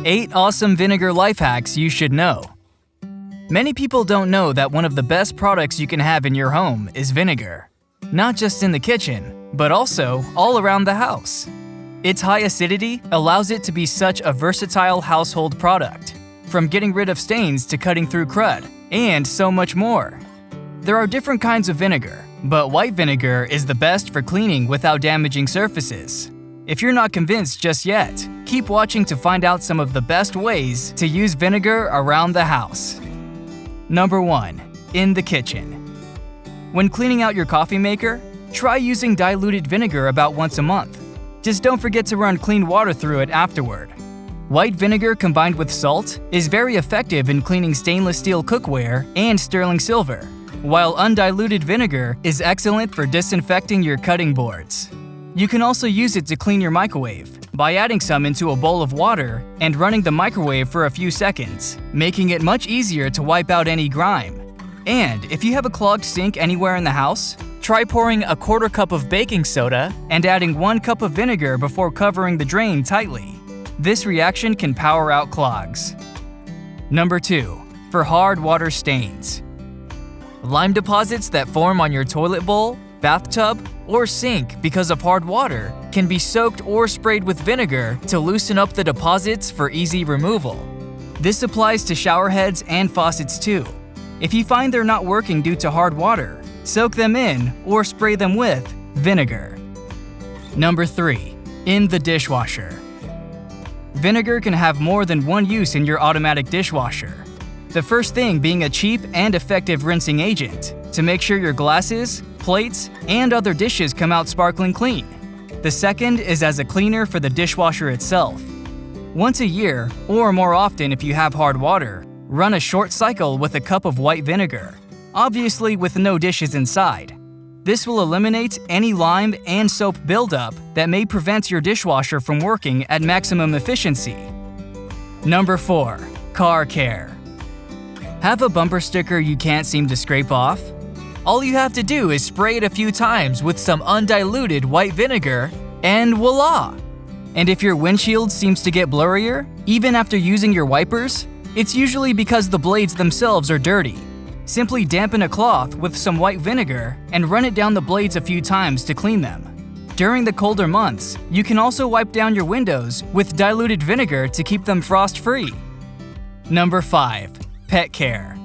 8 awesome vinegar life hacks you should know. Many people don't know that one of the best products you can have in your home is vinegar. Not just in the kitchen, but also all around the house. Its high acidity allows it to be such a versatile household product, from getting rid of stains to cutting through crud, and so much more. There are different kinds of vinegar, but white vinegar is the best for cleaning without damaging surfaces. If you're not convinced just yet, keep watching to find out some of the best ways to use vinegar around the house. Number 1. In the kitchen. When cleaning out your coffee maker, try using diluted vinegar about once a month. Just don't forget to run clean water through it afterward. White vinegar combined with salt is very effective in cleaning stainless steel cookware and sterling silver, while undiluted vinegar is excellent for disinfecting your cutting boards. You can also use it to clean your microwave by adding some into a bowl of water and running the microwave for a few seconds, making it much easier to wipe out any grime. And if you have a clogged sink anywhere in the house, try pouring a quarter cup of baking soda and adding 1 cup of vinegar before covering the drain tightly. This reaction can power out clogs. Number 2. For hard water stains. Lime deposits that form on your toilet bowl, bathtub, or sink because of hard water can be soaked or sprayed with vinegar to loosen up the deposits for easy removal. This applies to shower heads and faucets too. If you find they're not working due to hard water, soak them in or spray them with vinegar. Number 3. In the dishwasher. Vinegar can have more than one use in your automatic dishwasher. The first thing being a cheap and effective rinsing agent to make sure your glasses, plates, and other dishes come out sparkling clean. The second is as a cleaner for the dishwasher itself. Once a year, or more often if you have hard water, run a short cycle with a cup of white vinegar, obviously with no dishes inside. This will eliminate any lime and soap buildup that may prevent your dishwasher from working at maximum efficiency. Number 4. Car care. Have a bumper sticker you can't seem to scrape off? All you have to do is spray it a few times with some undiluted white vinegar, and voila! And if your windshield seems to get blurrier, even after using your wipers, it's usually because the blades themselves are dirty. Simply dampen a cloth with some white vinegar and run it down the blades a few times to clean them. During the colder months, you can also wipe down your windows with diluted vinegar to keep them frost-free. Number 5. Pet care.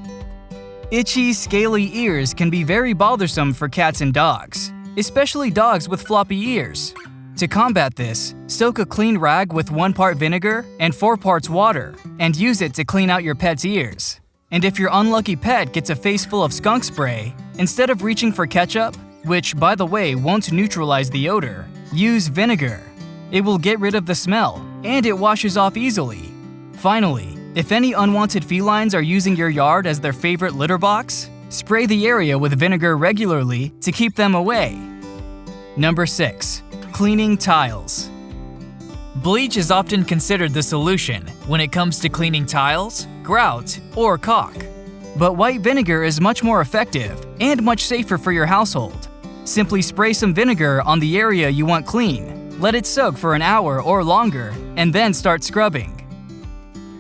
Itchy, scaly ears can be very bothersome for cats and dogs, especially dogs with floppy ears. To combat this, soak a clean rag with 1 part vinegar and 4 parts water, and use it to clean out your pet's ears. And if your unlucky pet gets a face full of skunk spray, instead of reaching for ketchup, which by the way won't neutralize the odor, use vinegar. It will get rid of the smell, and it washes off easily. Finally, if any unwanted felines are using your yard as their favorite litter box, spray the area with vinegar regularly to keep them away. Number 6. Cleaning tiles. Bleach is often considered the solution when it comes to cleaning tiles, grout, or caulk. But white vinegar is much more effective and much safer for your household. Simply spray some vinegar on the area you want clean, let it soak for an hour or longer, and then start scrubbing.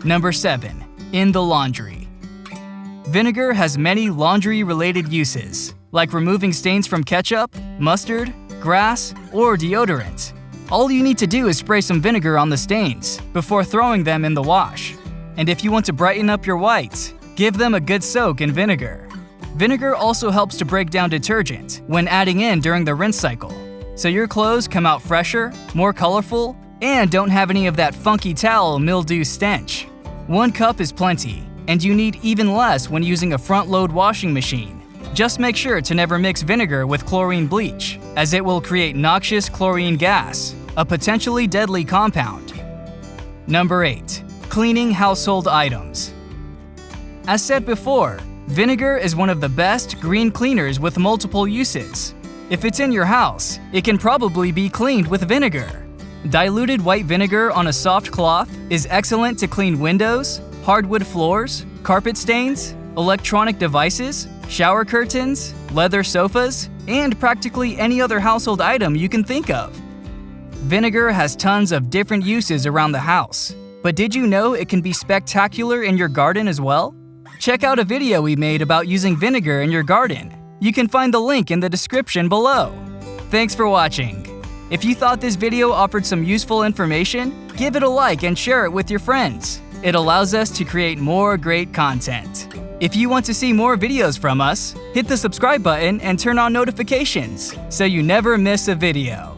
Number 7. In the laundry. Vinegar has many laundry-related uses, like removing stains from ketchup, mustard, grass, or deodorant. All you need to do is spray some vinegar on the stains before throwing them in the wash. And if you want to brighten up your whites, give them a good soak in vinegar. Vinegar also helps to break down detergent when adding in during the rinse cycle, so your clothes come out fresher, more colorful, and don't have any of that funky towel mildew stench. 1 cup is plenty, and you need even less when using a front-load washing machine. Just make sure to never mix vinegar with chlorine bleach, as it will create noxious chlorine gas, a potentially deadly compound. Number 8. Cleaning household items. As said before, vinegar is one of the best green cleaners with multiple uses. If it's in your house, it can probably be cleaned with vinegar. Diluted white vinegar on a soft cloth is excellent to clean windows, hardwood floors, carpet stains, electronic devices, shower curtains, leather sofas, and practically any other household item you can think of. Vinegar has tons of different uses around the house. But did you know it can be spectacular in your garden as well? Check out a video we made about using vinegar in your garden. You can find the link in the description below. Thanks for watching. If you thought this video offered some useful information, give it a like and share it with your friends. It allows us to create more great content. If you want to see more videos from us, hit the subscribe button and turn on notifications so you never miss a video.